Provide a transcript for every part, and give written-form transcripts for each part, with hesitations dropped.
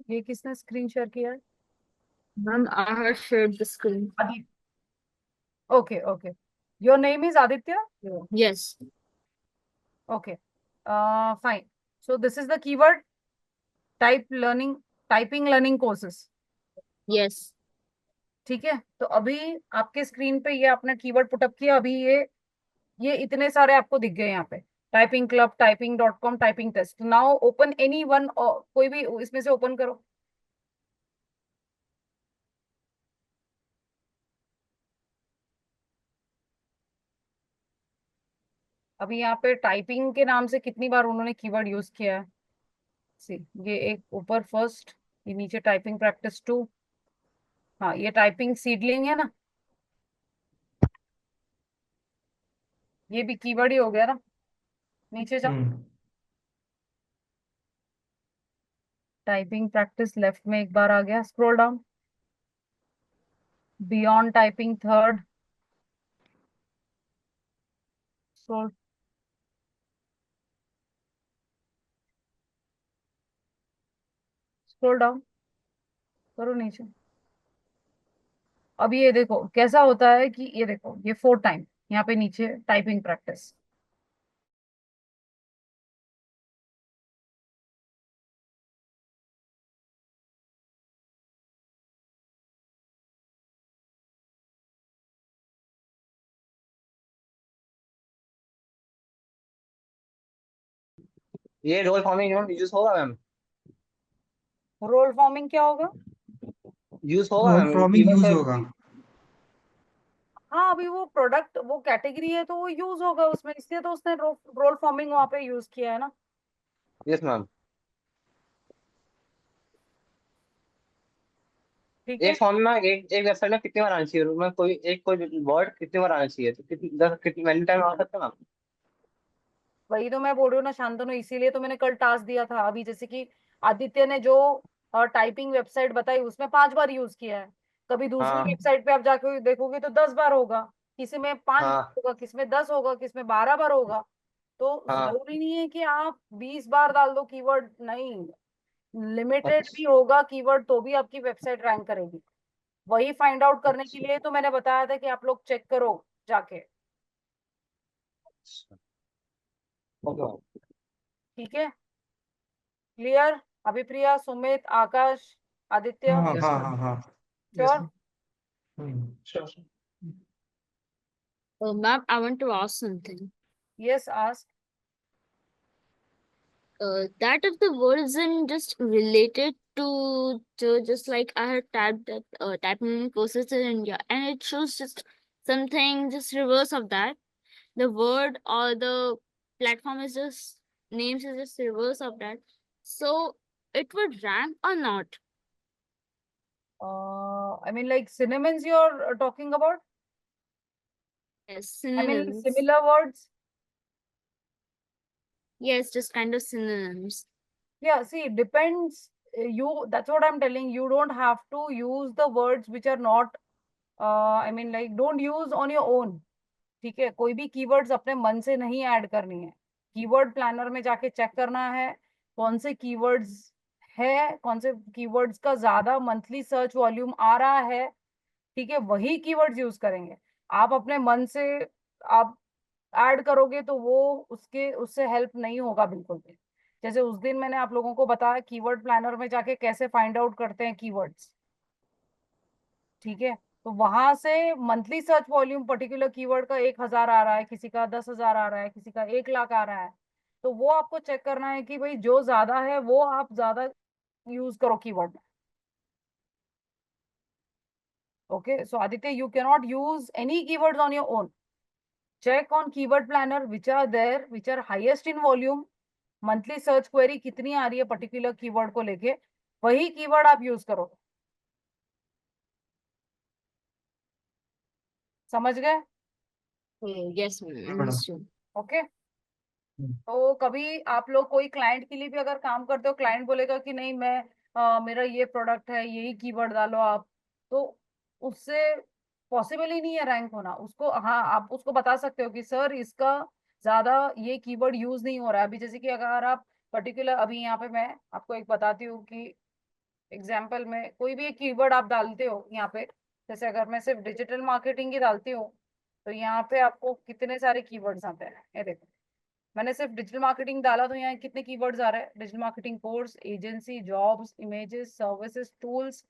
ये किसने screen share किया है? Ma'am, I have shared the screen. Aditya. Okay okay. Your name is Aditya. Yes, okay fine. So this is the keyword type learning, typing learning courses. yes. ठीक है, तो अभी आपके स्क्रीन पे ये आपने कीवर्ड पुटअप किया। अभी ये इतने सारे आपको दिख गए यहाँ पे। Typing club, typing.com, typing test. Now open any one, कोई भी इसमें से ओपन करो। अभी यहाँ पे टाइपिंग के नाम से कितनी बार उन्होंने कीवर्ड यूज किया है। सी, ये एक ऊपर फर्स्ट, ये नीचे टाइपिंग प्रैक्टिस 2। हाँ, ये टाइपिंग सीडलिंग है ना, ये भी कीवर्ड ही हो गया ना। नीचे जाओ। हम्म। टाइपिंग प्रैक्टिस लेफ्ट में एक बार आ गया, scroll down. Beyond typing third, scroll scroll down करो नीचे। अब ये देखो कैसा होता है कि ये देखो ये 4 टाइम यहाँ पे नीचे टाइपिंग प्रैक्टिस। ये रोल फॉर्मिंग यूज होगा मैम? रोल फॉर्मिंग क्या होगा? यूज होगा role ma'am forming keyword use से? होगा। हाँ, अभी वो प्रोडक्ट वो कैटेगरी है तो वो यूज होगा उसमें, इसलिए तो उसने रोल फॉर्मिंग वहां पे यूज किया है ना। Yes ma'am. ठीक है, एक फॉर्म में एक एक वेबसाइट में कितनी बार आना चाहिए, मैं कोई वर्ड कितनी बार आना चाहिए, तो कितनी दस कितनी मैनी टाइम आ सकता है मैम? वही तो मैं बोल रही हूँ ना शांतनु, इसीलिए तो मैंने कल टास्क दिया था। अभी जैसे कि आदित्य ने जो टाइपिंग वेबसाइट बताई उसमें 5 बार यूज किया है। कभी दूसरी हाँ वेबसाइट पे आप जाके देखोगे तो 10 बार होगा। किसी में 5 बार हाँ होगा, किसी में 10 होगा, किसी में 12 बार होगा। तो हाँ। जरूरी नहीं है कि आप 20 बार डाल दो कीवर्ड, नहीं। लिमिटेड भी अच्छा। होगा कीवर्ड तो भी आपकी वेबसाइट रैंक करेगी। वही फाइंड आउट करने के लिए तो मैंने बताया था कि आप लोग चेक करो जाके। अच्छा। Okay ma'am. ठीक है, क्लियर? अभिप्रिया, सुमित, आकाश, आदित्य, हाँ यस हाँ मैम। हाँ हाँ। Yes sure? Ma'am. Sure. Ma'am, I want to ask something. Yes, ask. That if the word isn't just related to just like I had typed that typing process in India, and it shows just something just reverse of that. The word or the platform is just names is just reverse of that. So it would rank or not? I mean like synonyms you're talking about? Yes, I mean synonyms. similar words. Yes, just kind of synonyms. Yeah, see, depends. You, that's what I'm telling. You don't have to use the words which are not, I mean like don't use on your own. ठीक है, कोई भी keywords अपने मन से नहीं add करनी है। कीवर्ड प्लानर में जाके चेक करना है कौन से कीवर्ड्स है, कौन से कीवर्ड्स का ज्यादा मंथली सर्च वॉल्यूम आ रहा है। ठीक है, वही कीवर्ड्स यूज करेंगे। आप अपने मन से आप ऐड करोगे तो वो उसके उससे हेल्प नहीं होगा बिल्कुल भी। जैसे उस दिन मैंने आप लोगों को बताया कीवर्ड प्लानर में जाके कैसे फाइंड आउट करते हैं कीवर्ड्स। ठीक है, तो वहां से monthly search volume particular keyword का 1,000 आ रहा है, किसी का 10,000 आ रहा है, किसी का 1 लाख आ रहा है। तो वो आपको चेक करना है कि भाई जो ज्यादा है वो आप ज्यादा यूज करो keyword. Okay, so Aditya, you cannot use any keywords on your own. Check on keyword planner which are there, which are highest in volume. Monthly search query कितनी आ रही है पर्टिकुलर कीवर्ड को लेके, वही कीवर्ड आप यूज करो। समझ गए? Yes, ma'am, madam. understood. Okay. तो कभी आप लोग कोई क्लाइंट के लिए भी अगर काम करते हो, क्लाइंट बोलेगा कि नहीं मैं मेरा ये प्रोडक्ट है, यही कीवर्ड डालो आप, तो उससे पॉसिबल ही नहीं है रैंक होना। उसको, हाँ, आप उसको बता सकते हो कि सर इसका ज्यादा ये कीवर्ड यूज नहीं हो रहा है। अभी जैसे कि अगर आप पर्टिकुलर अभी यहाँ पे मैं आपको एक बताती हूँ कि एग्जाम्पल में कोई भी एक कीवर्ड आप डालते हो यहाँ पे, जैसे अगर मैं सिर्फ डिजिटल मार्केटिंग की डालती हूँ तो यहाँ पे आपको कितने सारे कीवर्ड्स आते हैं। ये देखो, मैंने सिर्फ डिजिटल मार्केटिंग डाला तो यहाँ कितने कीवर्ड्स आ रहे हैं। Digital marketing course, agency, jobs, images, services, tools,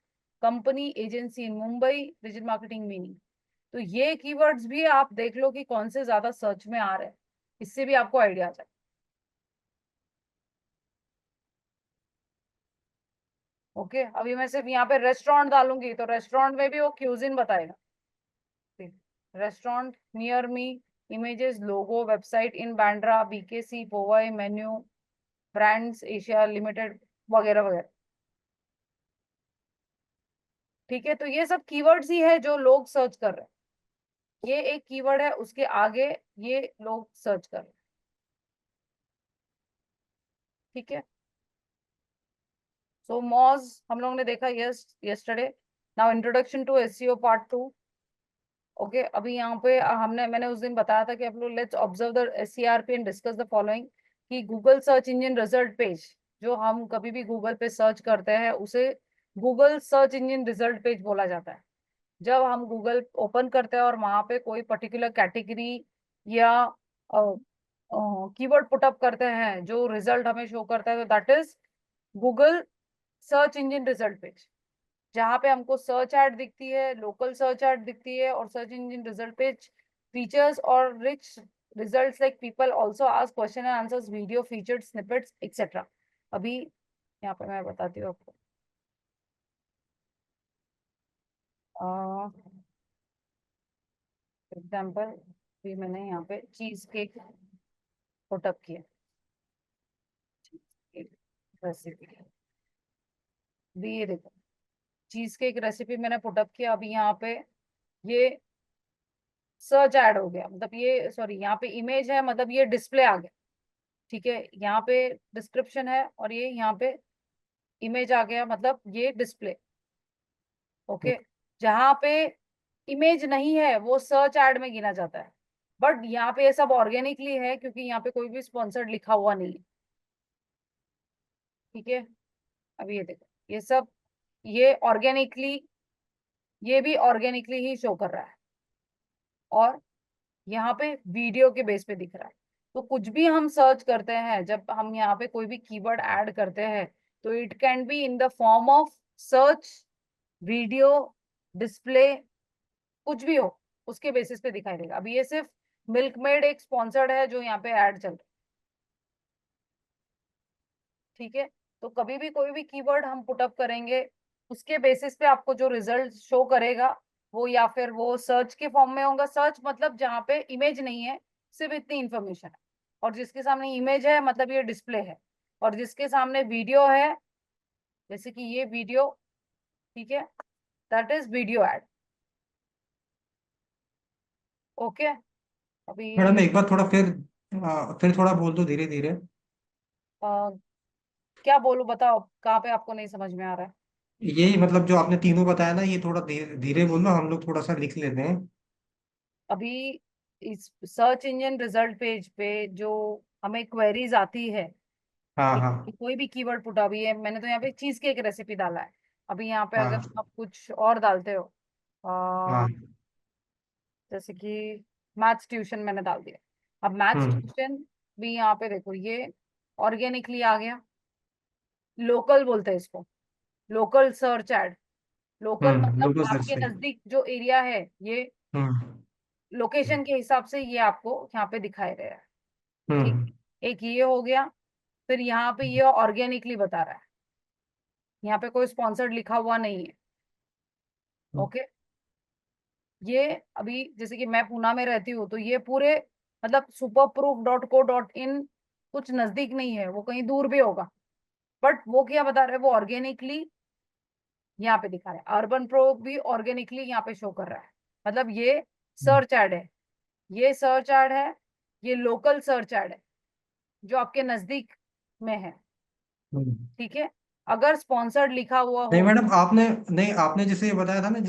company, agency in Mumbai, digital marketing meaning. तो ये कीवर्ड्स भी आप देख लो कि कौन से ज्यादा सर्च में आ रहे हैं, इससे भी आपको आइडिया आ जाए। ओके, अभी मैं सिर्फ यहाँ पे रेस्टोरेंट डालूंगी तो रेस्टोरेंट में भी वो क्यूजिन बताएगा। Restaurant near me, images, logo, website in Bandra, BKC, Powai, menu, Brands Asia Limited, वगैरह वगैरह। ठीक है, तो ये सब कीवर्ड्स ही है जो लोग सर्च कर रहे हैं। ये एक कीवर्ड है, उसके आगे ये लोग सर्च कर रहे हैं। ठीक है, सो मॉज हम लोगों ने देखा yesterday. Now introduction to SEO part 2। Okay, अभी यहाँ पे मैंने उस दिन बताया था कि आप लोग let's observe the SERP and discuss the following. कि Google search engine result page, जो हम कभी भी गूगल पे सर्च करते हैं उसे Google search engine result page बोला जाता है। जब हम गूगल ओपन करते हैं और वहां पे कोई पर्टिकुलर कैटेगरी या कीवर्ड पुटअप करते हैं जो रिजल्ट हमें शो करता है, तो that is Google search engine result page. जहाँ पे हमको सर्च एड दिखती है, लोकल सर्च एड दिखती है, और search engine result page features और rich results like people also ask question and answers, video, featured snippets etcetera. अभी यहाँ पे मैं बताती हूँ आपको। एग्जाम्पल भी मैंने यहाँ पे चीज केक पुटअप किया, रेसिपी भी। ये देखो, चीज केक रेसिपी मैंने पुटअप किया। अभी यहाँ पे ये सर्च ऐड हो गया, मतलब ये सॉरी यहाँ पे इमेज है, मतलब ये डिस्प्ले आ गया। ठीक है, यहाँ पे डिस्क्रिप्शन है और ये यहाँ पे इमेज आ गया, मतलब ये डिस्प्ले। ओके, जहाँ पे इमेज नहीं है वो सर्च ऐड में गिना जाता है, बट यहाँ पे ये सब ऑर्गेनिकली है क्योंकि यहाँ पे कोई भी स्पॉन्सर्ड लिखा हुआ नहीं है। ठीक है, अभी ये देखो, ये सब ये ऑर्गेनिकली, ये भी ऑर्गेनिकली ही शो कर रहा है, और यहाँ पे वीडियो के बेस पे दिख रहा है। तो कुछ भी हम सर्च करते हैं, जब हम यहाँ पे कोई भी कीवर्ड ऐड करते हैं, तो it can be in the form of search, video, display, कुछ भी हो, उसके बेसिस पे दिखाई देगा। अभी ये सिर्फ मिल्कमेड एक स्पॉन्सर्ड है जो यहाँ पे ऐड चल रहा है। ठीक है, तो कभी भी कोई भी कीवर्ड हम पुटअप करेंगे, उसके बेसिस पे आपको जो रिजल्ट शो करेगा वो या फिर वो सर्च के फॉर्म में होगा। सर्च मतलब जहाँ पे इमेज नहीं है, सिर्फ इतनी इंफॉर्मेशन है, और जिसके सामने इमेज है मतलब ये डिस्प्ले है, और जिसके सामने वीडियो है, जैसे कि ये वीडियो, ठीक है, that is video add. Okay, अभी मैडम एक बार थोड़ा फिर थोड़ा बोल दो धीरे धीरे। क्या बोलूं, बताओ कहाँ पे आपको नहीं समझ में आ रहा है। यही मतलब जो आपने तीनों बताया ना, ये थोड़ा धीरे धीरे बोलना, हम लोग थोड़ा सा लिख लेते हैं। अभी इस सर्च इंजन रिजल्ट पेज पे जो हमें क्वेरीज आती है, हाँ कि हाँ कोई भी कीवर्ड पुटा, अभी है मैंने तो यहाँ पे चीज केक रेसिपी डाला है। अभी यहाँ पे अगर हाँ आप कुछ और डालते हो, हाँ। जैसे कि मैथ्स ट्यूशन मैंने डाल दिया। अब मैथ्स हम्म ट्यूशन भी यहाँ पे देखो, ये ऑर्गेनिकली आ गया। लोकल बोलते हैं इसको, लोकल सर्च एड। लोकल मतलब लोगो सर्च आपके से। नजदीक जो एरिया है, ये हम्म लोकेशन के हिसाब से ये आपको यहाँ पे दिखाई दे रहा है। ठीक, हम्म एक ये हो गया। फिर यहाँ पे ये ऑर्गेनिकली बता रहा है, यहाँ पे कोई स्पॉन्सर्ड लिखा हुआ नहीं है। ओके, ये अभी जैसे कि मैं पूना में रहती हूँ तो ये पूरे मतलब superproof.co.in कुछ नजदीक नहीं है, वो कहीं दूर भी होगा, बट वो क्या बता रहे हैं, वो ऑर्गेनिकली यहाँ पे दिखा रहा है। अर्बन प्रो भी ऑर्गेनिकली यहाँ पे शो कर रहा है, मतलब ये सर्च एड है, ये सर्च एड है, ये लोकल सर्च एड है जो आपके नजदीक में है। हम्म। ठीक है, अगर स्पॉन्सर्ड लिखा हुआ नहीं हो मैडम, आपने नहीं आपने जैसे ये बताया था ना,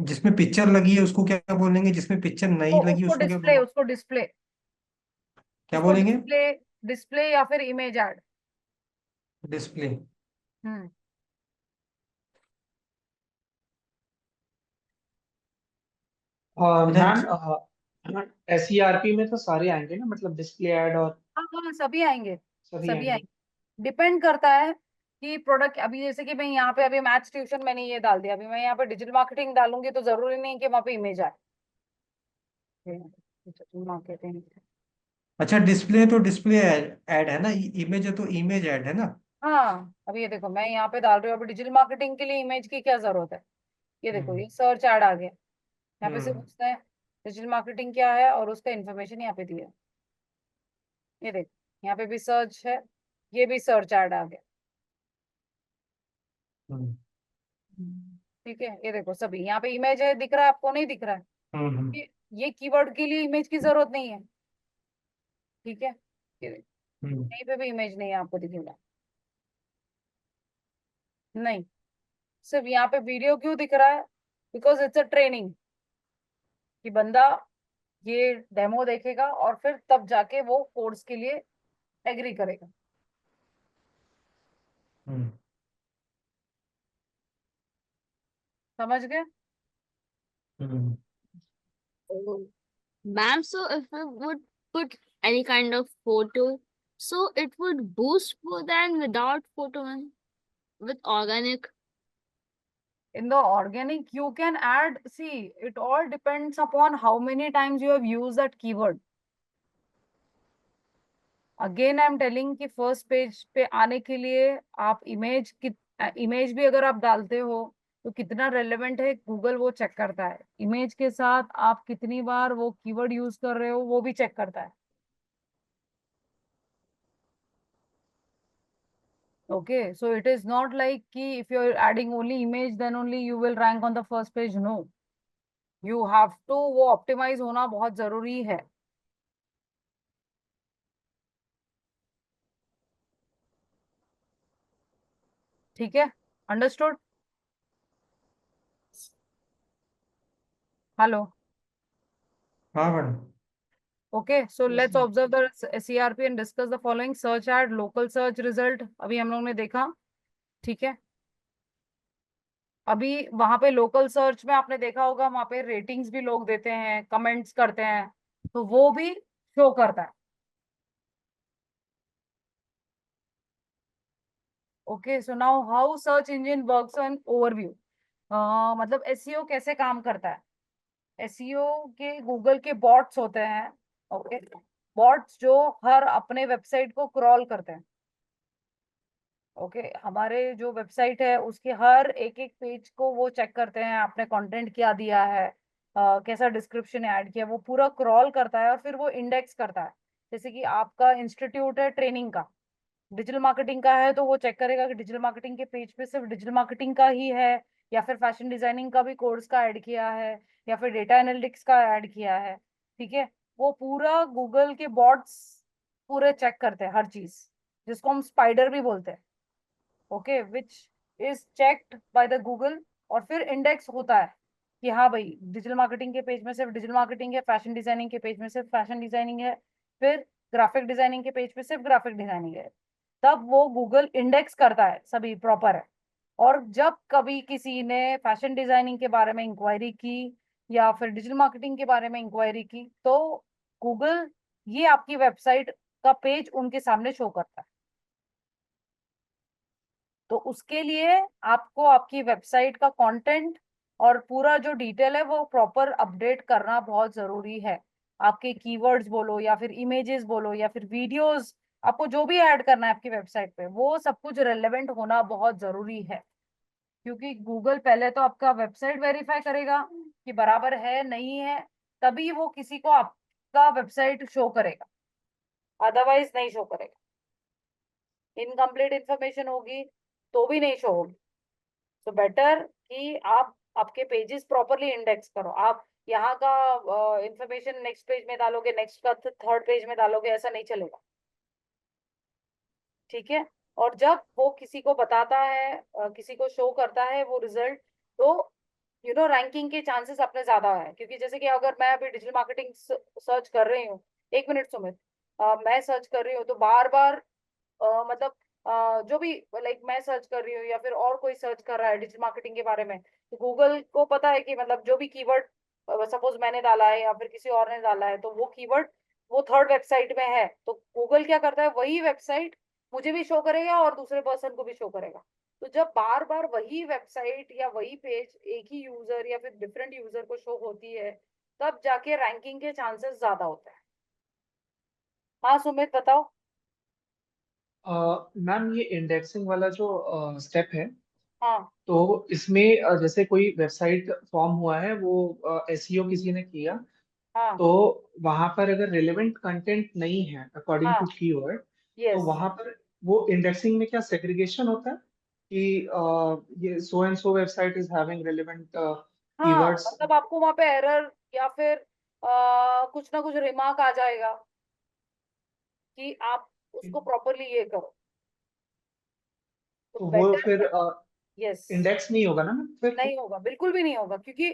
जिसमें पिक्चर लगी है उसको क्या बोलेंगे, जिसमें पिक्चर तो नहीं लगी उसको उसको क्या डिस्प्ले, बोलेंगे? उसको डिस्प्ले, क्या उसको बोलेंगे? डिस्प्ले डिस्प्ले या फिर इमेज ऐड? डिस्प्ले। हम्म मैम SERP में तो सारे आएंगे ना, मतलब डिस्प्ले ऐड और हाँ हाँ, सभी आएंगे, सभी सभी आएंगे। आएंगे। डिपेंड करता है कि प्रोडक्ट, अभी जैसे कि मैं यहाँ पे अभी मैथ्स ट्यूशन मैंने ये डाल दिया, अभी मैं यहाँ पे डिजिटल मार्केटिंग डालूंगी तो जरूरी नहीं कि वहाँ पे इमेज आए। डिजिटल मार्केटिंग, अच्छा, डिस्प्ले तो डिस्प्ले ऐड है ना, इमेज है तो इमेज ऐड है ना। हाँ अभी ये देखो मैं यहाँ पे डाल रही हूँ, अभी डिजिटल मार्केटिंग के लिए इमेज की क्या जरूरत है? ये देखो, हम्म। ये सर्च ऐड आ गया, यहाँ पे सिर्फ हम्म। उसने डिजिटल मार्केटिंग क्या है और उसका इन्फॉर्मेशन यहाँ पे दिया। ये देखो, यहाँ पे भी सर्च है, ये भी सर्च ऐड आ गया। हम्म। ठीक है, ये देखो सभी यहाँ पे इमेज है, दिख रहा है आपको? नहीं दिख रहा है? हम्म। ये कीवर्ड के लिए इमेज की जरूरत नहीं है। ठीक है, ये देखो, हम्म। कहीं पे भी इमेज नहीं है आपको दिखेगा, नहीं। सिर्फ यहाँ पे वीडियो क्यों दिख रहा है? बिकॉज इट्स अ ट्रेनिंग, कि बंदा ये डेमो देखेगा और फिर तब जाके वो कोर्स के लिए एग्री करेगा। हम्म। समझ गए? हम्म। Oh. Ma'am, so if we would put any kind of photo, so it would boost more than without photo, ma'am, with organic. In the organic, you can add, see, it all depends upon how many times you have used that keyword. Again I am telling कि first page पे आने के लिए आप image भी अगर आप डालते हो तो कितना रेलेवेंट है गूगल वो चेक करता है। इमेज के साथ आप कितनी बार वो कीवर्ड यूज कर रहे हो वो भी चेक करता है। Okay, so it is not like कि if you are adding only image then only you will rank on the first page, no. You have to, वो ऑप्टिमाइज होना बहुत जरूरी है। ठीक है, अंडरस्टूड? हेलो? हाँ madam. Okay, so yes let's observe the CRP and discuss the following. Search ad, local search result अभी हम लोग ने देखा। ठीक है, अभी वहां पे लोकल सर्च में आपने देखा होगा, वहां पे रेटिंग्स भी लोग देते हैं, कमेंट्स करते हैं, तो वो भी शो करता है। Okay, so now how search engine works on overview. मतलब एसईओ कैसे काम करता है? एसईओ के गूगल के बॉट्स होते हैं। ओके, बॉट्स जो हर अपने वेबसाइट को क्रॉल करते हैं। ओके, हमारे जो वेबसाइट है उसके हर एक एक पेज को वो चेक करते हैं, आपने कंटेंट क्या दिया है, कैसा डिस्क्रिप्शन ऐड किया, वो पूरा क्रॉल करता है और फिर वो इंडेक्स करता है। जैसे कि आपका इंस्टीट्यूट है ट्रेनिंग का, डिजिटल मार्केटिंग का है, तो वो चेक करेगा कि डिजिटल मार्केटिंग के पेज पे सिर्फ डिजिटल मार्केटिंग का ही है या फिर फैशन डिजाइनिंग का भी कोर्स का ऐड किया है या फिर डेटा एनालिटिक्स का ऐड किया है। ठीक है, वो पूरा गूगल के बॉट्स पूरे चेक करते हैं हर चीज, जिसको हम स्पाइडर भी बोलते हैं। Okay, which is checked by the Google, और फिर इंडेक्स होता है कि हाँ भाई डिजिटल मार्केटिंग के पेज में सिर्फ डिजिटल मार्केटिंग है, फैशन डिजाइनिंग के पेज में सिर्फ फैशन डिजाइनिंग है, फिर ग्राफिक डिजाइनिंग के पेज पे सिर्फ ग्राफिक डिजाइनिंग है। तब वो गूगल इंडेक्स करता है, सभी प्रॉपर है। और जब कभी किसी ने फैशन डिजाइनिंग के बारे में इंक्वायरी की या फिर डिजिटल मार्केटिंग के बारे में इंक्वायरी की, तो गूगल ये आपकी वेबसाइट का पेज उनके सामने शो करता है। तो उसके लिए आपको आपकी वेबसाइट का कंटेंट और पूरा जो डिटेल है वो प्रॉपर अपडेट करना बहुत जरूरी है। आपके कीवर्ड्स बोलो या फिर इमेजेस बोलो या फिर वीडियोस, आपको जो भी ऐड करना है आपकी वेबसाइट पे वो सब कुछ रेलेवेंट होना बहुत जरूरी है। क्योंकि गूगल पहले तो आपका वेबसाइट वेरीफाई करेगा कि बराबर है नहीं है, तभी वो किसी को आपका वेबसाइट शो करेगा, अदरवाइज नहीं शो करेगा। इनकम्प्लीट इंफॉर्मेशन होगी तो भी नहीं शो होगी। तो बेटर कि आप आपके पेजेस प्रॉपरली इंडेक्स करो। आप यहाँ का इंफॉर्मेशन नेक्स्ट पेज में डालोगे, नेक्स्ट का थर्ड पेज में डालोगे, ऐसा नहीं चलेगा। ठीक है, और जब वो किसी को बताता है, किसी को शो करता है वो रिजल्ट, तो रैंकिंग के चांसेस अपने ज्यादा है। क्योंकि जैसे कि अगर मैं अभी डिजिटल मार्केटिंग सर्च कर रही हूँ, एक मिनट सुमित, मैं सर्च कर रही हूँ तो बार बार मतलब जो भी लाइक मैं सर्च कर रही हूँ या फिर और कोई सर्च कर रहा है डिजिटल मार्केटिंग के बारे में, तो गूगल को पता है कि मतलब जो भी कीवर्ड सपोज मैंने डाला है या फिर किसी और ने डाला है, तो वो कीवर्ड वो थर्ड वेबसाइट में है, तो गूगल क्या करता है, वही वेबसाइट मुझे भी शो करेगा और दूसरे पर्सन को भी शो करेगा। तो जब बार बार वही वेबसाइट या वही पेज एक ही यूजर या फिर डिफरेंट यूजर को शो होती है, तब जाके रैंकिंग के चांसेस ज्यादा होते हैं। हाँ सुमित बताओ। मैम ये इंडेक्सिंग वाला जो स्टेप है, हाँ तो इसमें जैसे कोई वेबसाइट फॉर्म हुआ है, वो एसईओ किसी ने किया, हाँ तो वहां पर अगर रिलेवेंट कंटेंट नहीं है अकॉर्डिंग टू हाँ कीवर्ड, तो यस। वहां पर वो इंडेक्सिंग में क्या सेग्रीगेशन होता है कि ये so and so website is having relevant हाँ कीवर्ड्स? मतलब आपको वहां पे एरर या फिर कुछ ना कुछ रिमार्क आ जाएगा कि आप उसको प्रॉपरली ये करो, तो तो वो बेटर। फिर यस। इंडेक्स नहीं होगा ना मैम फिर? नहीं होगा, बिल्कुल भी नहीं होगा, क्योंकि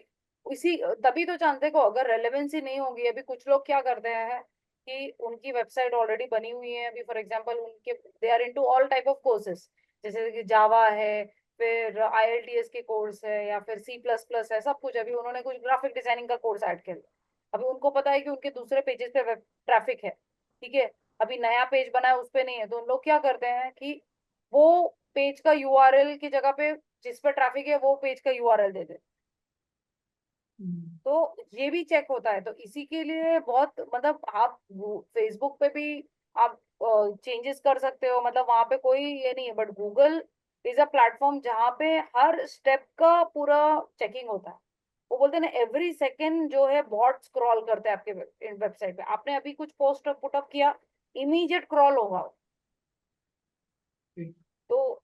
इसी तभी तो जानते को अगर रेलेवेंसी नहीं होगी। अभी कुछ लोग क्या करते हैं कि उनकी वेबसाइट ऑलरेडी बनी हुई है, अभी फॉर एग्जांपल उनके they are into all type of courses, जैसे कि जावा है, फिर आईएलटीएस के कोर्स है या फिर सी प्लस प्लस है, सब कुछ। अभी उन्होंने कुछ ग्राफिक डिजाइनिंग का कोर्स ऐड कर दिया, अभी उनको पता है कि उनके दूसरे पेजेस पे ट्रैफिक है, ठीक है, अभी नया पेज बना है उस पे नहीं है, तो उन लोग क्या करते हैं कि वो पेज का यूआरएल की जगह पे जिस पे ट्रैफिक है वो पेज का यूआरएल दे दे। तो ये भी चेक होता है, तो इसी के लिए बहुत मतलब आप फेसबुक पे भी आप चेंजेस कर सकते हो, मतलब वहां पे कोई ये नहीं है, but Google is a platform जहाँ पे हर स्टेप का पूरा चेकिंग होता है। वो बोलते हैं ना एवरी सेकेंड जो है बॉट स्क्रॉल करते हैं आपके वेबसाइट पे, आपने अभी कुछ पोस्ट पुटअप किया, इमीडिएट क्रॉल होगा वो। तो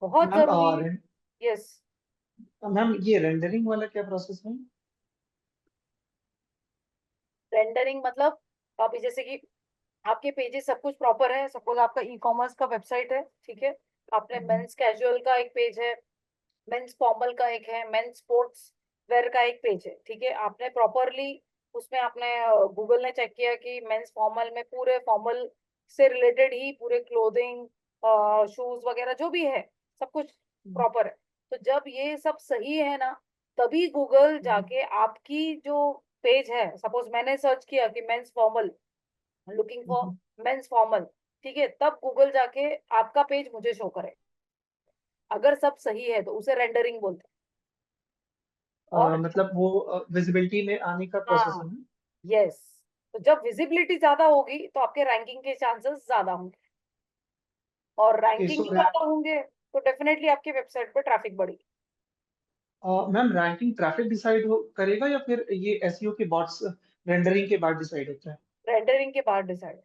बहुत मैम जरूरी है। यस। मैम ये रेंडरिंग वाला क्या प्रोसेस है? रेंडरिंग मतलब अभी जैसे कि आपके पेजेस सब कुछ प्रॉपर है, सपोज आपका ई कॉमर्स का वेबसाइट है, ठीक है, आपने मेंस कैजुअल का एक पेज है, मेंस फॉर्मल का एक है, मेंस स्पोर्ट्स वेयर का एक पेज है, ठीक है, आपने प्रॉपरली उसमें आपने गूगल ने चेक किया कि मेंस फॉर्मल में पूरे फॉर्मल से रिलेटेड ही पूरे क्लोथिंग शूज वगैरह जो भी है सब कुछ प्रॉपर है। तो जब ये सब सही है ना, तभी गूगल जाके आपकी जो पेज है, सपोज मैंने सर्च किया कि men's formal, looking for men's formal, ठीक है, तब गूगल जाके आपका पेज मुझे शो करे, अगर सब सही है तो उसे रेंडरिंग बोलते हैं। और मतलब वो विजिबिलिटी में आने का प्रोसेस है हाँ ना? यस, तो जब विजिबिलिटी ज्यादा होगी तो आपके रैंकिंग के चांसेस ज्यादा होंगे, और ओके, रैंकिंग सो ज्यादा होंगे तो डेफिनेटली आपके वेबसाइट पर ट्रैफिक बढ़ेगी। मैम रैंकिंग ट्रैफिक डिसाइड करेगा या फिर ये एसईओ के बॉट्स रेंडरिंग के बाद डिसाइड होता है? रेंडरिंग के बाद डिसाइड।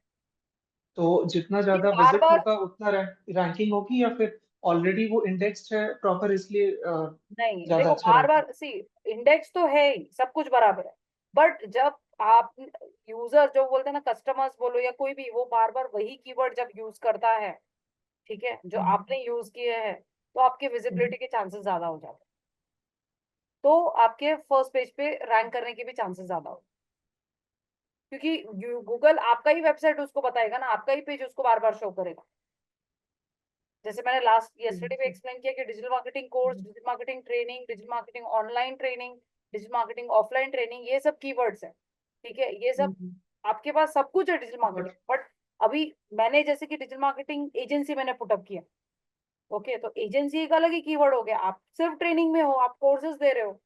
तो जितना ये ज्यादा बार विजिट बार होगा उतना रैंकिंग होगी, या फिर ऑलरेडी वो इंडेक्स्ड है प्रॉपर इसलिए नहीं, ज्यादा देखो अच्छा बार रहेगा? बार सी इंडेक्स तो है ही, सब कुछ बराबर है, बट जब आप यूजर जो बोलते हैं ना, कस्टमर्स बोलो या कोई भी, वो बार बार वही कीवर्ड जब यूज करता है, ठीक है, जो आपने यूज किए हैं, तो आपके विजिबिलिटी के चांसेस ज्यादा हो जाते हैं, तो आपके फर्स्ट पेज पे रैंक करने के भी चांसेस ज्यादा हो, क्योंकि गूगल आपका ही वेबसाइट उसको बताएगा ना, आपका ही पेज उसको बार बार शो करेगा। जैसे मैंने लास्ट यस्टरडे पे एक्सप्लेन किया कि digital marketing course, digital marketing training, digital marketing online training, digital marketing offline training, ये सब कीवर्ड्स है, ठीक है, ये सब आपके पास सब कुछ है डिजिटल मार्केटिंग, बट अभी मैंने जैसे कि डिजिटल मार्केटिंग एजेंसी मैंने पुटअप किया, ओके, तो एजेंसी एक अलग ही कीवर्ड हो गया, आप सिर्फ ट्रेनिंग में हो, आप कोर्सेज दे रहे हो,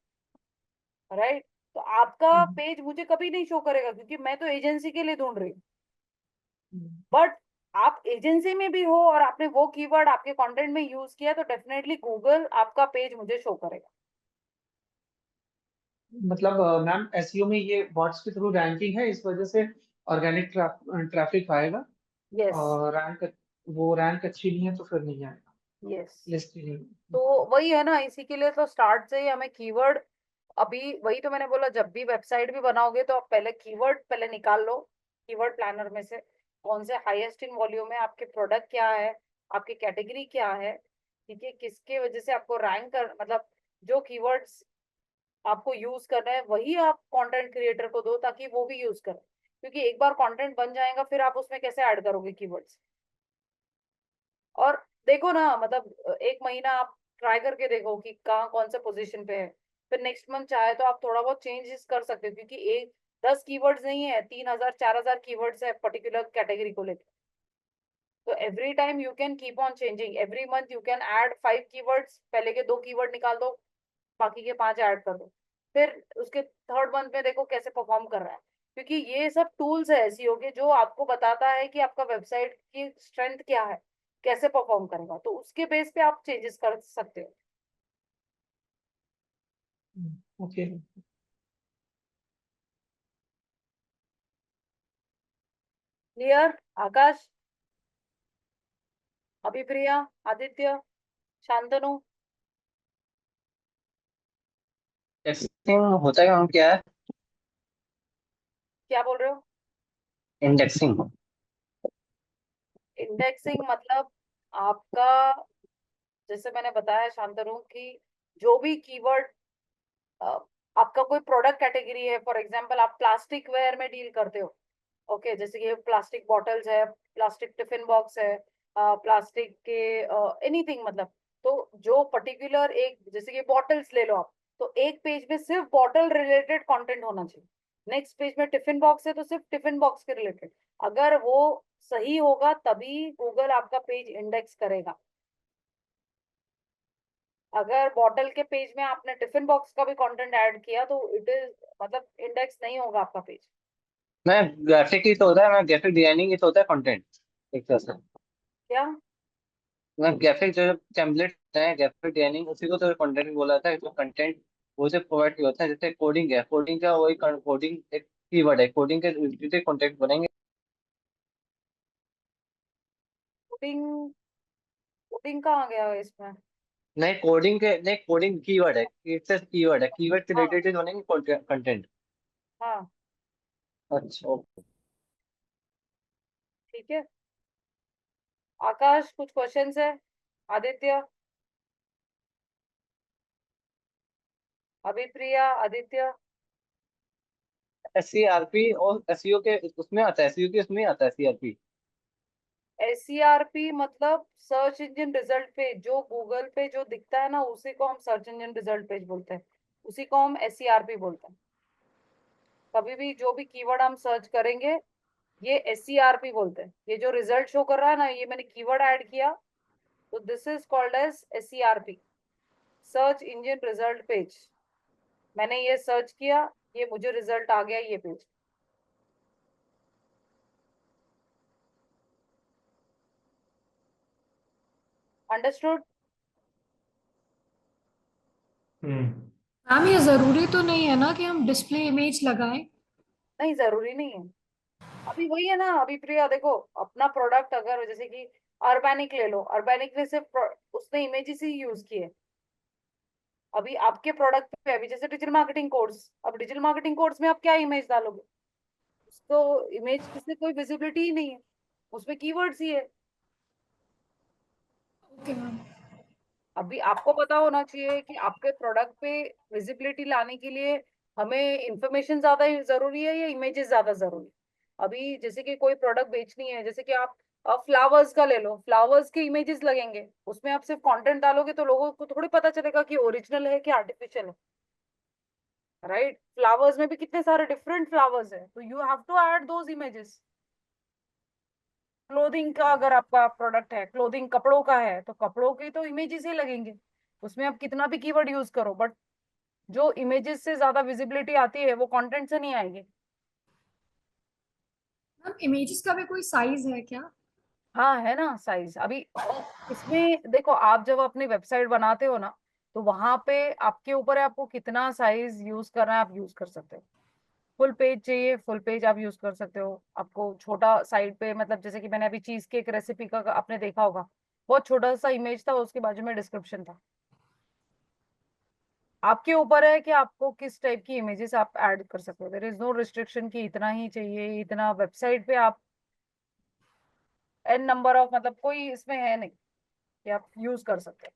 राइट, तो आपका पेज मुझे कभी नहीं शो करेगा क्योंकि मैं तो एजेंसी के लिए ढूंढ रही हूँ, बट आप एजेंसी में भी हो और आपने वो कीवर्ड आपके कंटेंट में यूज किया, तो डेफिनेटली गूगल आपका पेज मुझे शो करेगा। मतलब मैम एसईओ में ये बॉट्स के थ्रू रैंकिंग है, इस वजह से ऑर्गेनिक ट्रैफिक आएगा, यस। और वो रैंक अच्छी नहीं है तो फिर नहीं आएगा, यस। लिस्ट ही नहीं। तो वही है ना, इसी के लिए तो स्टार्ट से ही हमें कीवर्ड, अभी वही तो मैंने बोला, जब भी वेबसाइट भी बनाओगे तो आप पहले कीवर्ड पहले निकाल लो, कीवर्ड प्लानर में से कौन से हाईएस्ट इन वॉल्यूम है, आपके प्रोडक्ट क्या है, आपकी कैटेगरी क्या है, ठीक है, किसके वजह से आपको रैंक कर, मतलब जो कीवर्ड्स आपको यूज करना है वही आप कंटेंट क्रिएटर को दो ताकि वो भी यूज करे, क्योंकि एक बार कंटेंट बन जाएगा फिर आप उसमें कैसे ऐड करोगे कीवर्ड्स। और देखो ना, मतलब एक महीना आप ट्राई करके देखो कि कहाँ कौन से पोजीशन पे है, फिर नेक्स्ट मंथ चाहे तो आप थोड़ा बहुत चेंजेस कर सकते हो, क्योंकि एक 10 कीवर्ड्स नहीं है, 3000 4000 कीवर्ड्स है पर्टिकुलर कैटेगरी को लेकर। तो every time you can keep on changing, every month you can add 5 keywords, पहले के 2 कीवर्ड निकाल दो, बाकी के 5 ऐड कर दो, फिर उसके थर्ड मंथ में देखो कैसे परफॉर्म कर रहा है। क्योंकि ये सब टूल्स है एसईओ के जो आपको बताता है कि आपका वेबसाइट की स्ट्रेंथ क्या है, कैसे परफॉर्म करेगा, तो उसके बेस पे आप चेंजेस कर सकते हो। ओके। क्लियर? आकाश, अभिप्रिया, आदित्य, शांतनु? इंडेक्सिंग होता है काम क्या है? क्या बोल रहे हो? इंडेक्सिंग। इंडेक्सिंग मतलब आपका, जैसे मैंने बताया शांतनु, कि जो भी कीवर्ड आपका कोई प्रोडक्ट कैटेगरी है, फॉर एग्जांपल आप प्लास्टिक वेयर में डील करते हो, ओके, जैसे कि प्लास्टिक बॉटल्स है, प्लास्टिक टिफिन बॉक्स है, प्लास्टिक के एनीथिंग, मतलब तो जो पर्टिकुलर एक, जैसे कि बॉटल्स ले लो आप, तो एक पेज में सिर्फ बॉटल रिलेटेड कंटेंट होना चाहिए, नेक्स्ट पेज में टिफिन बॉक्स है तो सिर्फ टिफिन बॉक्स के रिलेटेड। अगर वो सही होगा तभी गूगल आपका पेज इंडेक्स करेगा। अगर बॉटल के पेज में आपने टिफिन बॉक्स का भी कंटेंट ऐड किया तो इट इज, मतलब इंडेक्स नहीं होगा आपका पेज। मैं ग्राफिक ही तो होता है, मैं ग्राफिक डिजाइनिंग ही तो होता है कंटेंट एक तरह से। क्या? मैं ग्राफिक जो टेम्पलेट है, ग्राफिक डिजाइनिंग, उसी को तो कंटेंट बोला था, जो कंटेंट वो से प्रोवाइड किया होता है। जैसे कोडिंग है, कोडिंग का वही कोडिंग एक कीवर्ड है, कोडिंग के रिलेटेड कंटेंट बनेंगे। कोडिंग, कोडिंग कहाँ गया है इसमें? नहीं कोडिंग के नहीं, कोडिंग कीवर्ड है, इट्स कीवर्ड है, कीवर्ड के हाँ रिलेटेड बनेंगे कंटेंट। हाँ, अच्छा okay। ठीक है। आकाश, कुछ क्वेश्चंस है? आदित्य, अभिप्रिया, आदित्य? SCRP और SEO के उसमें आता है, SEO के उसमें आता है CRP। SCRP मतलब सर्च इंजन रिजल्ट पेज, जो गूगल पे जो दिखता है ना उसी को हम सर्च इंजन रिजल्ट पेज बोलते हैं, उसी को हम SCRP बोलते हैं। कभी भी जो भी कीवर्ड हम सर्च करेंगे ये SCRP बोलते हैं। ये जो रिजल्ट शो कर रहा है ना, ये मैंने कीवर्ड ऐड किया तो this is called as SCRP, search engine result page. मैंने ये सर्च किया, ये मुझे रिजल्ट आ गया, ये पेज। अंडरस्टूड? मैम ये जरूरी तो नहीं है ना कि हम डिस्प्ले इमेज लगाएं? नहीं, जरूरी नहीं है। अभी वही है ना, अभी प्रिया देखो, अपना प्रोडक्ट अगर जैसे कि ऑर्गेनिक ले लो, ऑर्गेनिक ने सिर्फ उसने इमेजेस ही यूज किए। अभी आपके प्रोडक्ट पे अभी जैसे डिजिटल मार्केटिंग कोर्स, अब डिजिटल मार्केटिंग कोर्स में आप क्या इमेज डालोगे? उसको इमेज से कोई विजिबिलिटी ही नहीं है, उसमें कीवर्ड्स ही है। Okay ma'am. अभी आपको पता होना चाहिए कि आपके प्रोडक्ट पे विजिबिलिटी लाने के लिए हमें इंफॉर्मेशन ज्यादा जरूरी है या इमेजेस ज्यादा जरूरी है। अभी जैसे कि कोई प्रोडक्ट बेचनी है, जैसे कि आप फ्लावर्स का ले लो, फ्लावर्स के इमेजेस लगेंगे, उसमें आप सिर्फ कंटेंट डालोगे तो लोगों को थोड़ी पता चलेगा कि ओरिजिनल है कि आर्टिफिशियल है, राइट? फ्लावर्स में भी कितने सारे डिफरेंट फ्लावर्स है, तो you have to add those images. Clothing का अगर आपका प्रोडक्ट है, क्लोथिंग कपड़ों का है, तो कपड़ों की तो इमेजेस ही लगेंगे, उसमें आप कितना भी कीवर्ड यूज करो, बट जो इमेजेस से ज्यादा विजिबिलिटी आती है वो कंटेंट से नहीं आएगी। मैम इमेजेस का भी कोई साइज है क्या? हाँ है ना साइज। अभी इसमें देखो, आप जब अपनी वेबसाइट बनाते हो ना, तो वहां पे आपके ऊपर है आपको कितना साइज यूज करना है, आप यूज कर सकते हो। फुल पेज चाहिए, फुल पेज आप यूज कर सकते हो। आपको छोटा साइड पे, मतलब जैसे कि मैंने अभी चीज केक रेसिपी का आपने देखा होगा, बहुत छोटा सा इमेज था, उसके बाजू में डिस्क्रिप्शन था। आपके ऊपर है कि आपको किस टाइप की इमेजेस आप ऐड कर सकते हो। देयर इज नो रिस्ट्रिक्शन कि इतना ही चाहिए, इतना वेबसाइट पे आप एन नंबर ऑफ, मतलब कोई इसमें है नहीं कि आप यूज कर सकते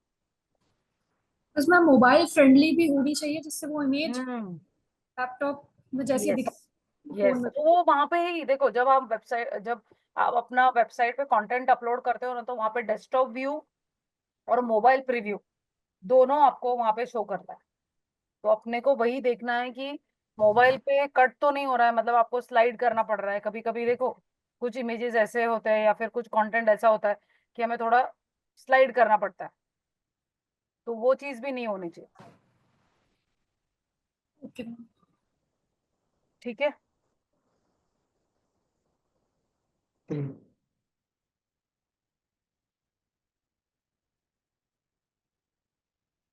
बस मैम मोबाइल फ्रेंडली भी होनी चाहिए जिससे वो इमेज हो। लैपटॉप में जैसी यस, दिखे। यस, फोन में तो वो वहां पे ही देखो, जब आप अपना वेबसाइट पे कंटेंट अपलोड करते हो ना, तो वहां पे डेस्कटॉप व्यू और मोबाइल प्रीव्यू दोनों आपको वहां पे शो करता है। तो अपने को वही देखना है कि मोबाइल पे कट तो नहीं हो रहा है, मतलब आपको स्लाइड करना पड़ रहा है कभी कभी। देखो कुछ इमेजेस ऐसे होते हैं या फिर कुछ कंटेंट ऐसा होता है कि हमें थोड़ा स्लाइड करना पड़ता है, तो वो चीज भी नहीं होनी चाहिए। Okay ma'am. ठीक है। Hmm,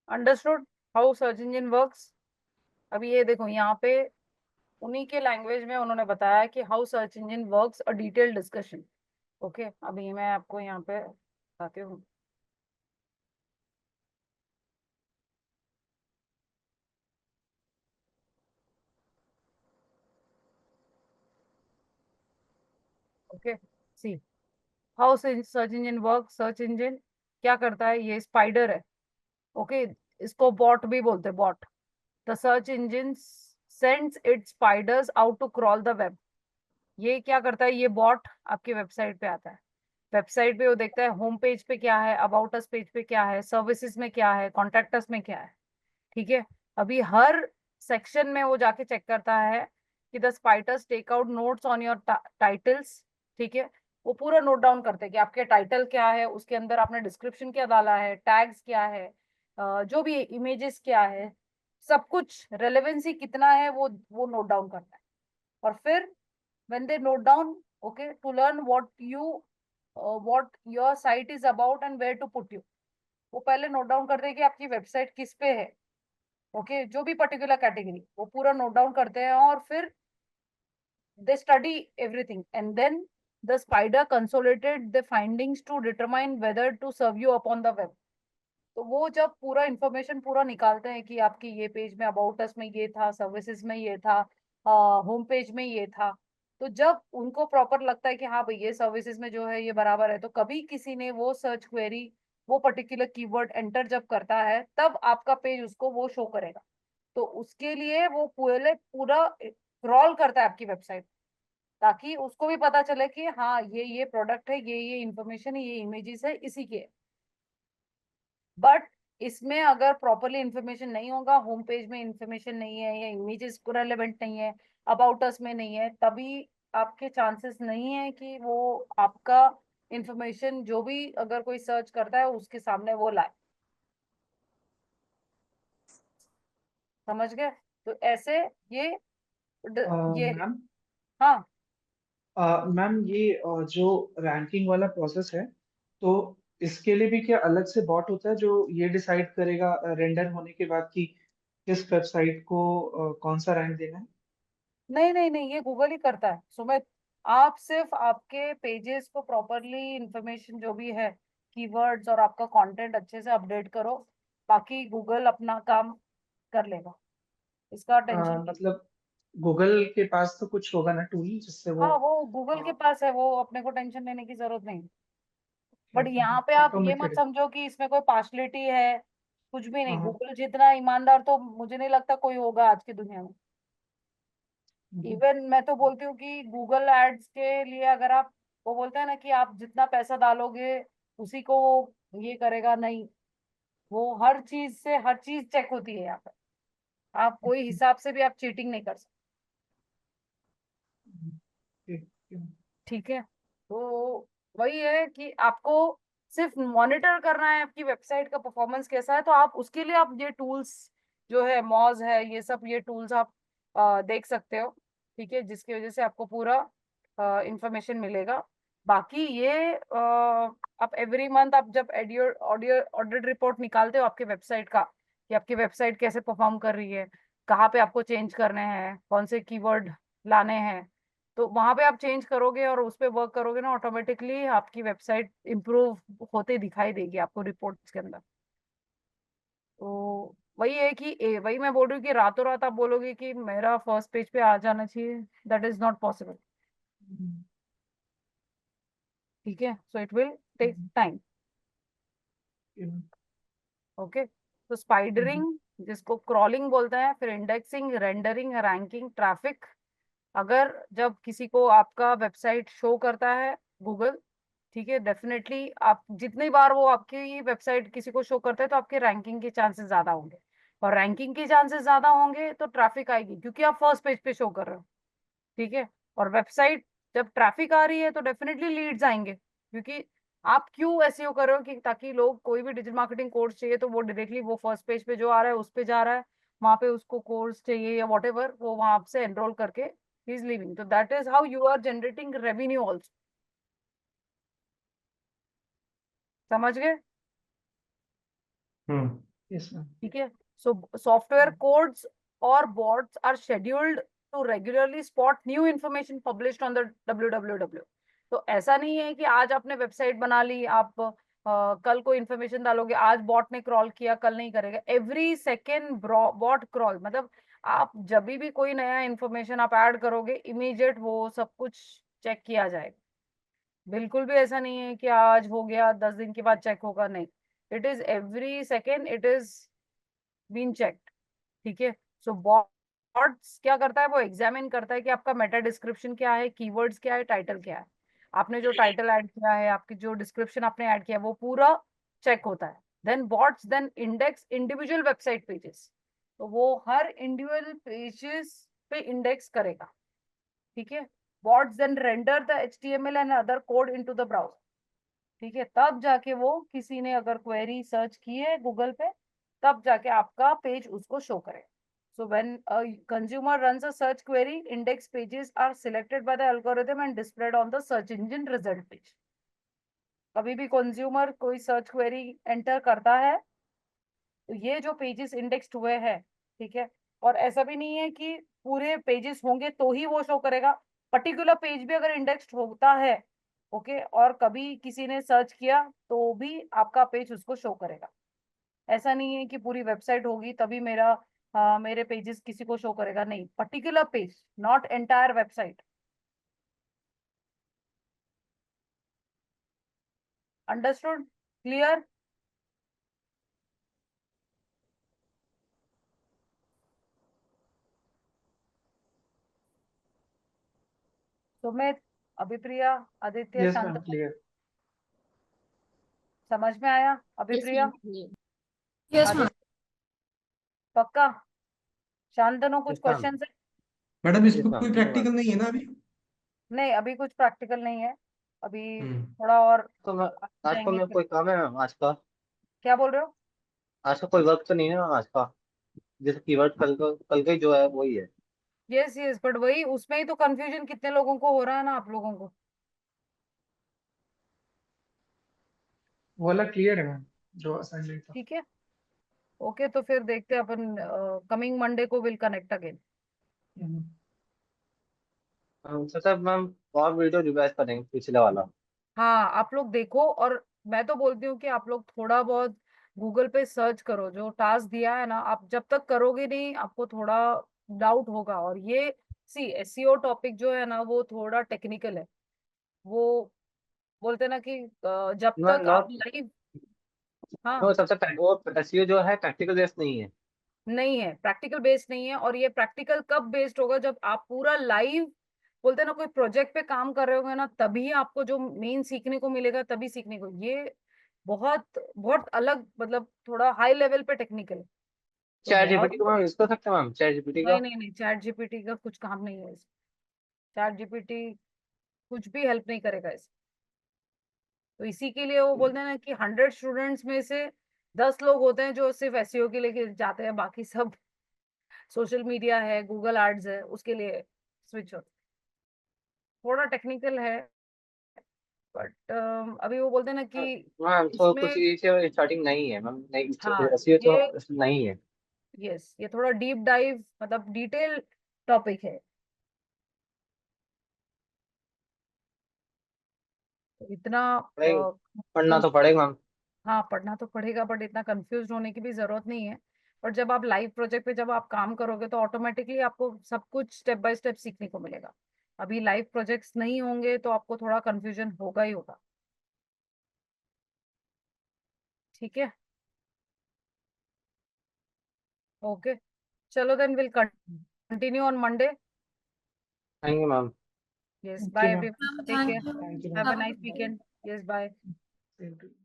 understood how search engine works. अभी ये देखो यहाँ पे उन्हीं के लैंग्वेज में उन्होंने बताया कि how search engine works, a detailed discussion. Okay, अभी मैं आपको यहाँ पे बताती हूँ। Okay, see how search engine work. Search engine क्या करता है, ये स्पाइडर है। ओके, इसको बॉट भी बोलते हैं, bot. The search engine sends its spiders out to crawl the web. ये क्या करता है, ये बॉट आपकी वेबसाइट पे आता है। वेबसाइट पे वो देखता है होम पेज पे क्या है, अबाउट अस पेज पे क्या है, सर्विसेज में क्या है, कॉन्टेक्ट अस में क्या है। ठीक है, अभी हर सेक्शन में वो जाके चेक करता है कि the spiders take out notes on your titles. ठीक है, वो पूरा नोट डाउन करते हैं कि आपके टाइटल क्या है, उसके अंदर आपने डिस्क्रिप्शन क्या डाला है, टैग्स क्या है, जो भी इमेजेस क्या है, सब कुछ रेलेवेंसी कितना है, वो नोट डाउन करता है। और फिर when they note down, okay, to learn what your site is about and where to put you, वो पहले नोट डाउन करते हैं कि आपकी वेबसाइट किस पे है। ओके, जो भी पर्टिकुलर कैटेगरी वो पूरा नोट डाउन करते हैं, और फिर they study everything and then the spider consolidated the findings to determine whether to serve you upon the web। तो वो जब पूरा इंफॉर्मेशन पूरा निकालते हैं कि आपकी ये पेज में अबाउट अस में ये था, सर्विसेज में ये था, होम पेज में ये था, तो जब उनको प्रॉपर लगता है कि हाँ भाई ये सर्विसेज में जो है ये बराबर है, तो कभी किसी ने वो सर्च क्वेरी, वो पर्टिकुलर कीवर्ड एंटर जब करता है, तब आपका पेज उसको वो शो करेगा। तो उसके लिए वो पहले पूरा क्रॉल करता है आपकी वेबसाइट, ताकि उसको भी पता चले कि हाँ ये प्रोडक्ट है, ये इंफॉर्मेशन है, ये इमेजेस है, इसी के। बट इसमें अगर प्रॉपरली इंफॉर्मेशन नहीं होगा, होम पेज में इंफॉर्मेशन नहीं है या इमेजेस को रेलेवेंट नहीं है, अबाउट अस में नहीं है, तभी आपके चांसेस नहीं है कि वो आपका इंफॉर्मेशन जो भी अगर कोई सर्च करता है उसके सामने वो लाए। समझ गए? तो ऐसे ये ये मैम हाँ, मैम ये जो रैंकिंग वाला प्रोसेस है, तो इसके लिए भी क्या अलग से बॉट होता है जो ये डिसाइड करेगा रेंडर होने के बाद कि किस वेबसाइट को कौन सा रैंक देना है? नहीं नहीं नहीं, ये गूगल ही करता है सुमित। आप सिर्फ आपके पेजेस को प्रॉपरली इंफॉर्मेशन जो भी है, कीवर्ड्स और आपका कंटेंट अच्छे से अपडेट करो, बाकी गूगल अपना काम कर लेगा, इसका टेंशन नहीं। मतलब गूगल के पास तो कुछ होगा ना टूल जिससे वो हाँ, वो गूगल के पास है, वो अपने को टेंशन लेने की जरूरत नहीं। बट यहाँ पे आप ये मत ऑटोमेटेड। समझो कि इसमें कोई पार्शलिटी है, कुछ भी नहीं। हाँ गूगल जितना ईमानदार तो मुझे नहीं लगता कोई होगा आज की दुनिया में। इवन मैं तो बोलती हूँ कि गूगल एड्स के लिए अगर आप, वो बोलते हैं ना कि आप जितना पैसा डालोगे उसी को वो ये करेगा, नहीं। वो हर चीज से हर चीज चेक होती है यहाँ पे, आप कोई हिसाब से भी आप चीटिंग नहीं कर सकते। ठीक ठीक। ठीक है, तो वही है कि आपको सिर्फ मॉनिटर करना है आपकी वेबसाइट का परफॉर्मेंस कैसा है, तो आप उसके लिए आप ये टूल्स जो है, मॉज है, ये सब ये टूल्स आप देख सकते हो। ठीक है, जिसकी वजह से आपको पूरा इंफॉर्मेशन मिलेगा। बाकी ये आप एवरी मंथ आप जब ऑडियो ऑडियो ऑडिट रिपोर्ट निकालते हो आपके वेबसाइट का, कि आपकी वेबसाइट कैसे परफॉर्म कर रही है, कहाँ पे आपको चेंज करने हैं, कौन से कीवर्ड लाने हैं, तो वहां पे आप चेंज करोगे और उस पे वर्क करोगे ना, ऑटोमेटिकली आपकी वेबसाइट इंप्रूव होते दिखाई देगी आपको रिपोर्ट्स के अंदर। तो वही है कि वही मैं बोल रही हूँ कि रातों रात आप बोलोगे कि मेरा फर्स्ट पेज पे आ जाना चाहिए, दैट इज नॉट पॉसिबल। ठीक है, so it will take time. Okay, तो स्पाइडरिंग जिसको क्रॉलिंग बोलते हैं, फिर इंडेक्सिंग, रेंडरिंग, रैंकिंग, ट्रैफिक, अगर जब किसी को आपका वेबसाइट शो करता है गूगल, ठीक है, डेफिनेटली आप जितनी बार वो आपकी वेबसाइट किसी को शो करता है तो आपके रैंकिंग के चांसेस ज्यादा होंगे, और रैंकिंग के चांसेस ज्यादा होंगे तो ट्रैफिक आएगी क्योंकि आप फर्स्ट पेज पे शो कर रहे हो, ठीक है। और वेबसाइट जब ट्रैफिक आ रही है तो डेफिनेटली लीड्स आएंगे, क्योंकि आप क्यों एसईओ कर रहे हो कि ताकि लोग कोई भी डिजिटल मार्केटिंग कोर्स चाहिए तो वो डायरेक्टली वो फर्स्ट पेज पे जो आ रहा है उस पे जा रहा है, वहां पे उसको कोर्स चाहिए या वॉट एवर, वो वहां से एनरोल करके ही इज लिविंग, तो that is how you are generating revenue also. समझ गए? हम्म। Yes ma'am. ठीक है। सो सॉफ्टवेयर कोड्स और bots are scheduled to regularly spot new information published on the www। तो ऐसा नहीं है कि आज आपने वेबसाइट बना ली, आप कल को इन्फॉर्मेशन डालोगे, आज बॉट ने क्रॉल किया कल नहीं करेगा, एवरी सेकेंड बॉट क्रॉल, मतलब आप जब भी कोई नया इन्फॉर्मेशन आप ऐड करोगे इमीडिएट वो सब कुछ चेक किया जाएगा। बिल्कुल भी ऐसा नहीं है कि आज हो गया 10 दिन के बाद चेक होगा, नहीं, it is every second it is been checked. ठीक है। सो बॉट्स क्या करता है, वो एग्जामिन करता है कि आपका मेटा डिस्क्रिप्शन क्या है, कीवर्ड्स क्या है, टाइटल क्या है, आपने जो टाइटल ऐड किया है, आपकी जो डिस्क्रिप्शन आपने ऐड किया है वो पूरा चेक होता है। Then bots then index individual website pages, तो वो हर इंडिविजुअल पेजेस पे इंडेक्स करेगा। ठीक है। Bots then render the HTML and other code into the browser. ठीक है, तब जाके वो किसी ने अगर क्वेरी सर्च की है गूगल पे तब जाके आपका पेज उसको शो करे। So when a consumer runs a search query, index pages are selected by the algorithm and displayed on the search engine result page। कभी भी कंज्यूमर कोई सर्च क्वेरी एंटर करता है तो ये जो पेजेस इंडेक्स्ड हुए हैं, ठीक है, और ऐसा भी नहीं है कि पूरे पेजेस होंगे तो ही वो शो करेगा, पर्टिकुलर पेज भी अगर इंडेक्स्ड होता है, ओके, और कभी किसी ने सर्च किया तो भी आपका पेज उसको शो करेगा। ऐसा नहीं है कि पूरी वेबसाइट होगी तभी मेरे पेजेस किसी को शो करेगा, नहीं, particular page, not entire website. Understood? Clear? Sumit, Abhipriya, Aditya, yes ma'am, Shant, clear. समझ में आया? Yes, Abhipriya, ma'am. Clear. Yes ma'am. Aditya, पक्का? शांतनु कुछ यस मैम। क्वेश्चन है? मैडम यस इसमें मैम, कोई धन्यवाद। प्रैक्टिकल नहीं है ना अभी? नहीं, अभी कुछ प्रैक्टिकल नहीं है, अभी हम्म। थोड़ा और तो मैं आगे आज को जाएंगे मैं फिर। कोई काम है मैम आज का? क्या बोल रहे हो? आज का कोई वर्क तो नहीं है मैम आज का? जैसे कीवर्ड कल का ही जो है वही है। यस यस, बट वही उसमें ही तो कंफ्यूजन कितने लोगों को हो रहा है ना, आप लोगों को। वो वाला क्लियर है मैम, जो असाइनमेंट था। ठीक है, ओके, तो फिर देखते हैं अपन कमिंग मंडे को विल कनेक्ट अगेन। हम्म। सोचा मैम और वीडियो रिवाइज करेंगे पिछले वाला। हाँ, आप लोग देखो, और मैं तो बोलती हूँ कि आप लोग थोड़ा बहुत गूगल पे सर्च करो, जो टास्क दिया है ना, आप जब तक करोगे नहीं आपको थोड़ा डाउट होगा। और ये सी एसईओ टॉपिक जो है ना वो थोड़ा टेक्निकल है, वो बोलते हैं ना कि जब तक आप नॉट लाइव, नो, हाँ, वो एसईओ जो है प्रैक्टिकल बेस नहीं है। नहीं है, प्रैक्टिकल बेस्ड नहीं है। और ये प्रैक्टिकल कब बेस्ड होगा, जब आप पूरा लाइव, बोलते हैं ना, कोई प्रोजेक्ट पे काम कर रहे होंगे ना, तभी आपको जो मेन सीखने को मिलेगा, तभी सीखने को। ये बहुत बहुत अलग, मतलब थोड़ा हाई लेवल पे टेक्निकल, तो चैट बहुत। जीपीटी को मैम यूज कर सकते हैं मैम, चैट जीपीटी नहीं का? नहीं नहीं, चैट जीपीटी का कुछ काम नहीं है इसमें, चैट जीपीटी कुछ भी हेल्प नहीं करेगा इस। तो इसी के लिए वो बोलते हैं ना कि 100 स्टूडेंट्स में से 10 लोग होते हैं जो सिर्फ एसईओ के लिए जाते हैं, बाकी सब सोशल मीडिया है, गूगल एड्स है, उसके लिए स्विच होते। थोड़ा टेक्निकल है, बट अभी वो बोलते हैं ना कि मैम तो कुछ इसमें, इसे स्टार्टिंग नहीं है मैम, नहीं हाँ, एसईओ तो ये, नहीं है। यस, ये थोड़ा डीप डाइव, मतलब डिटेल टॉपिक है, तो इतना पढ़ेगा, पढ़ना तो पड़ेगा मैम। हाँ, पढ़ना तो पड़ेगा, बट इतना कंफ्यूज होने की भी जरूरत नहीं है। और जब आप लाइव प्रोजेक्ट पे जब आप काम करोगे तो ऑटोमेटिकली आपको सब कुछ स्टेप बाय स्टेप सीखने को मिलेगा। अभी लाइव प्रोजेक्ट्स नहीं होंगे तो आपको थोड़ा कंफ्यूजन होगा ही होगा। ठीक है, ओके, चलो then will continue on Monday. Thank you ma'am. Yes, Thank bye you, ma'am. everyone. Ma'am, Take thank care. you. Thank you, Have ma'am. a nice Bye. weekend. Yes, bye. Same to you.